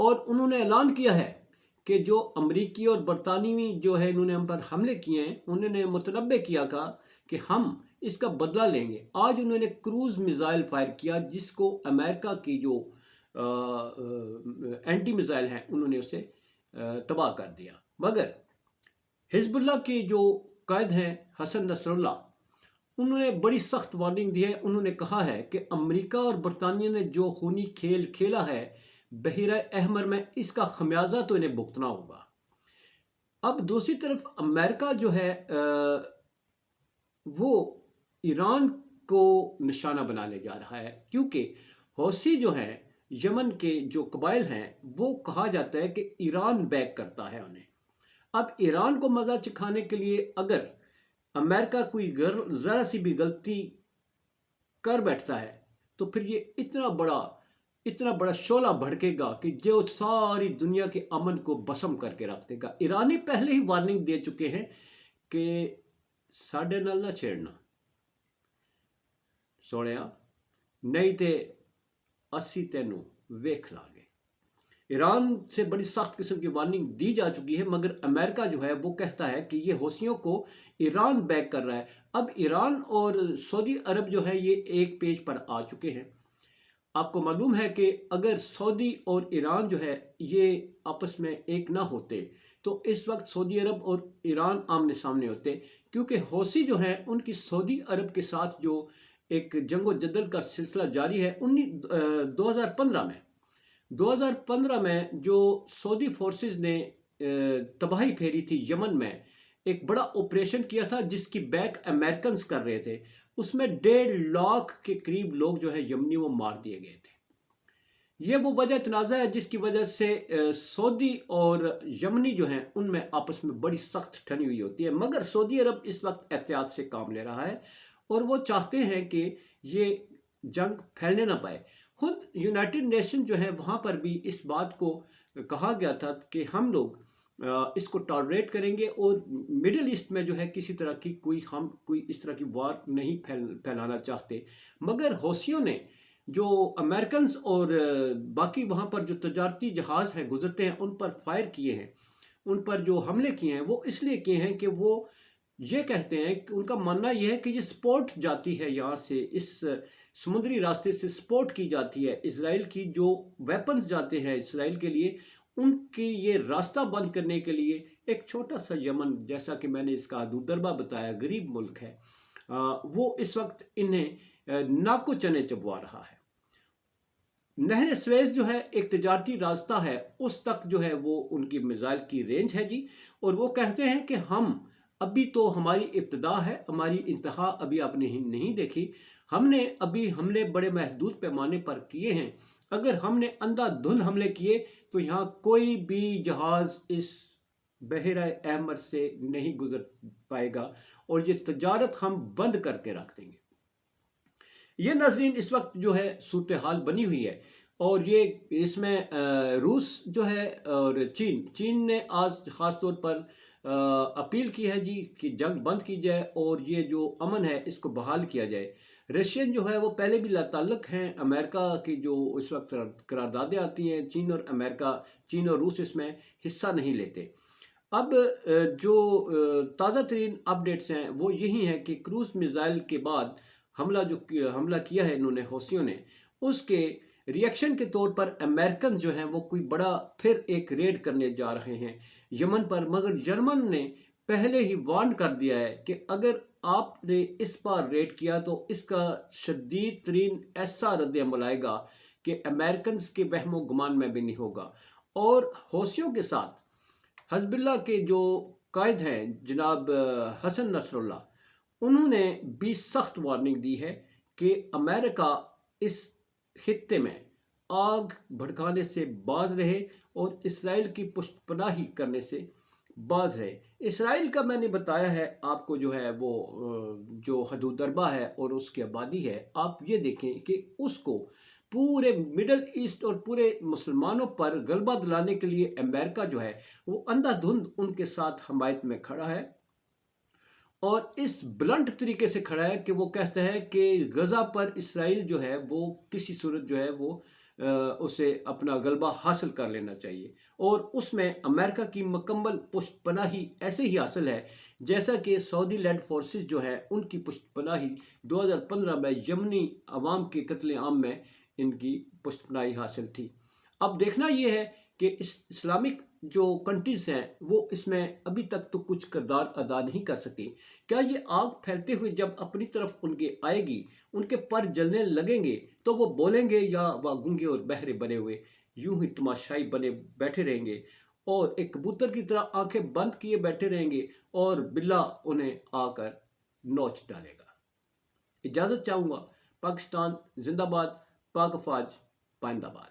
اور انہوں نے اعلان کیا ہے کہ جو امریکی اور برطانوی جو ہے انہوں نے ہم پر حملے کیے ہیں، انہوں نے متنبع کیا تھا کہ ہم اس کا بدلہ لیں گے۔ آج انہوں نے کروز میزائل فائر کیا جس کو امریکہ کی جو اینٹی میزائل ہیں انہوں نے اسے تباہ کر دیا۔ مگر حزب اللہ کے جو قائد ہیں حسن نصر اللہ، انہوں نے بڑی سخت وارننگ دی ہے۔ انہوں نے کہا ہے کہ امریکہ اور برطانیہ نے جو خونی کھیل کھیلا ہے بحیرہ احمر میں، اس کا خمیازہ تو انہیں بھگتنا ہوگا۔ اب دوسری طرف امریکہ جو ہے وہ ایران کو نشانہ بنانے جا رہا ہے، کیونکہ حوثی جو ہیں یمن کے جو قبائل ہیں وہ کہا جاتا ہے کہ ایران بیک کرتا ہے انہیں۔ اب ایران کو مزہ چکھانے کے لیے اگر امریکہ کوئی ذرا سی بھی غلطی کر بیٹھتا ہے تو پھر یہ اتنا بڑا شعلہ بھڑکے گا کہ جو ساری دنیا کے امن کو بسم کر کے رکھ دے گا۔ ایرانی پہلے ہی وارننگ دے چکے ہیں کہ ساڈے نال نہ چھیڑنا سوڑیا، نہیں تے اسی تینوں ویکھ لا گے۔ ایران سے بڑی سخت قسم کی وارننگ دی جا چکی ہے، مگر امریکہ جو ہے وہ کہتا ہے کہ یہ حوثیوں کو ایران بیک کر رہا ہے۔ اب ایران اور سعودی عرب جو ہے یہ ایک پیج پر آ چکے ہیں۔ آپ کو معلوم ہے کہ اگر سعودی اور ایران جو ہے یہ آپس میں ایک نہ ہوتے تو اس وقت سعودی عرب اور ایران آمنے سامنے ہوتے، کیونکہ حوثی جو ہیں ان کی سعودی عرب کے ساتھ جو ایک جنگ و جدل کا سلسلہ جاری ہے۔ 2015 میں جو سعودی فورسز نے تباہی پھیری تھی یمن میں، ایک بڑا آپریشن کیا تھا جس کی بیک امریکنز کر رہے تھے، اس میں 1.5 لاکھ کے قریب لوگ جو ہے یمنی وہ مار دیے گئے تھے۔ یہ وہ وجہ تنازع ہے جس کی وجہ سے سعودی اور یمنی جو ہیں ان میں آپس میں بڑی سخت ٹھنی ہوئی ہوتی ہے، مگر سعودی عرب اس وقت احتیاط سے کام لے رہا ہے اور وہ چاہتے ہیں کہ یہ جنگ پھیلنے نہ پائے۔ خود یونائٹڈ نیشن جو ہے وہاں پر بھی اس بات کو کہا گیا تھا کہ ہم لوگ اس کو ٹالریٹ کریں گے اور مڈل ایسٹ میں جو ہے کسی طرح کی ہم کوئی اس طرح کی وار نہیں پھیلانا چاہتے، مگر حوثیوں نے جو امریکنز اور باقی وہاں پر جو تجارتی جہاز ہیں گزرتے ہیں ان پر فائر کیے ہیں، ان پر جو حملے کیے ہیں وہ اس لیے کیے ہیں کہ وہ یہ کہتے ہیں کہ ان کا ماننا یہ ہے کہ یہ سپورٹ جاتی ہے یہاں سے، اس سمندری راستے سے سپورٹ کی جاتی ہے اسرائیل کی، جو ویپنز جاتے ہیں اسرائیل کے لیے ان کی یہ راستہ بند کرنے کے لیے ایک چھوٹا سا یمن، جیسا کہ میں نے اس کا حدود دربہ بتایا، غریب ملک ہے، وہ اس وقت انہیں ناکو چنے چبوا رہا ہے۔ نہر سویز جو ہے ایک تجارتی راستہ ہے، اس تک جو ہے وہ ان کی میزائل کی رینج ہے جی، اور وہ کہتے ہیں کہ ہم ابھی تو ہماری ابتدا ہے، ہماری انتہا ابھی آپ نے نہیں دیکھی، ہم نے ابھی حملے بڑے محدود پیمانے پر کیے ہیں، اگر ہم نے اندھا دھند حملے کیے تو یہاں کوئی بھی جہاز اس بحیرہ احمر سے نہیں گزر پائے گا اور یہ تجارت ہم بند کر کے رکھ دیں گے۔ یہ ناظرین اس وقت جو ہے صورتحال بنی ہوئی ہے، اور یہ اس میں روس جو ہے اور چین نے آج خاص طور پر اپیل کی ہے جی کہ جنگ بند کی جائے اور یہ جو امن ہے اس کو بحال کیا جائے۔ رشین جو ہے وہ پہلے بھی لاتعلق ہیں امریکہ کی، جو اس وقت قراردادیں آتی ہیں چین اور امریکہ، چین اور روس اس میں حصہ نہیں لیتے۔ اب جو تازہ ترین اپڈیٹس ہیں وہ یہی ہیں کہ کروز میزائل کے بعد حملہ کیا ہے انہوں نے حوثیوں نے، اس کے ریئیکشن کے طور پر امریکن جو ہیں وہ کوئی بڑا پھر ایک ریڈ کرنے جا رہے ہیں یمن پر، مگر جرمن نے پہلے ہی وارن کر دیا ہے کہ اگر آپ نے اس بار ریڈ کیا تو اس کا شدید ترین ایسا رد عمل آئے گا کہ امریکنز کے وہم و گمان میں بھی نہیں ہوگا۔ اور حوثیوں کے ساتھ حزب اللہ کے جو قائد ہیں جناب حسن نصر اللہ، انہوں نے بھی سخت وارننگ دی ہے کہ امریکہ اس خطے میں آگ بھڑکانے سے باز رہے اور اسرائیل کی پشت پناہی کرنے سے باز رہے۔ اسرائیل کا میں نے بتایا ہے آپ کو جو ہے وہ جو حدود دربہ ہے اور اس کی آبادی ہے، آپ یہ دیکھیں کہ اس کو پورے مڈل ایسٹ اور پورے مسلمانوں پر غلبہ دلانے کے لیے امریکہ جو ہے وہ اندھا دھند ان کے ساتھ حمایت میں کھڑا ہے، اور اس بلنٹ طریقے سے کھڑا ہے کہ وہ کہتا ہے کہ غزہ پر اسرائیل جو ہے وہ کسی صورت جو ہے وہ اسے اپنا غلبہ حاصل کر لینا چاہیے، اور اس میں امریکہ کی مکمل پشت پناہی ایسے ہی حاصل ہے جیسا کہ سعودی لینڈ فورسز جو ہے ان کی پشت پناہی 2015 میں یمنی عوام کے قتل عام میں ان کی پشت پناہی حاصل تھی۔ اب دیکھنا یہ ہے کہ اسلامک جو کنٹریز ہیں وہ اس میں ابھی تک تو کچھ کردار ادا نہیں کر سکی۔ کیا یہ آگ پھیلتے ہوئے جب اپنی طرف ان کے آئے گی، ان کے پر جلنے لگیں گے تو وہ بولیں گے، یا وہ گنگے اور بہرے بنے ہوئے یوں ہی تماشائی بنے بیٹھے رہیں گے اور ایک کبوتر کی طرح آنکھیں بند کیے بیٹھے رہیں گے اور بلا انہیں آ کر نوچ ڈالے گا؟ اجازت چاہوں گا۔ پاکستان زندہ باد، پاک افواج پائندہ باد۔